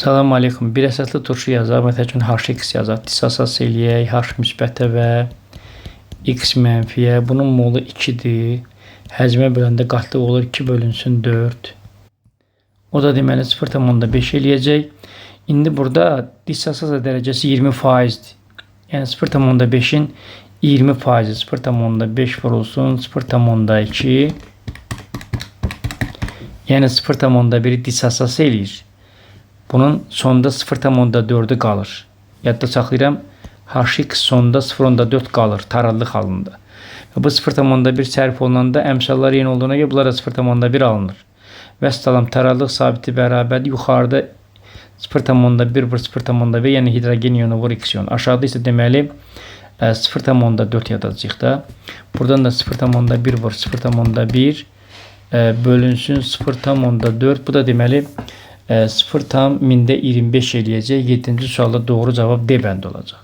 Salam aleykum. Bir əsaslı turşu yazaq. Məsəl üçün H(x) yazaq. Disasas eləyək. H müsbətə və x mənfiyə. Bunun molu 2-dir. Həcmə böləndə qatlıq olur. 2 bölünsün 4. O da deməli 0,5 eləyəcək. İndi burada disasas dərəcəsi 20%'dir. Yəni 0,5'in 20%'i 0,5 vurulsun 0,2. Yəni 0,1'i disasas eləyir. Bunun sonunda 0,4'ü qalır. Yadda saxlayıram. H(x) sonunda 0,4 qalır taradlıq halında. Və bu 0,1 sərf olunanda əmsallar eyni olduğuna görə bunlara 0,1 alınır. Vəssalam, taradlıq sabiti bərabərdir. Yuxarıda 0,1 vur 0,1, yəni hidrogen iyonu vur x iyonu. Aşağıda isə deməli 0,4 yazacağıq da. Buradan da 0,1 vur 0,1 bölünsün 0,4. Bu da deməli 0,25 eləyəcək. 7-ci sualda doğru cavab D bəndi olacaq.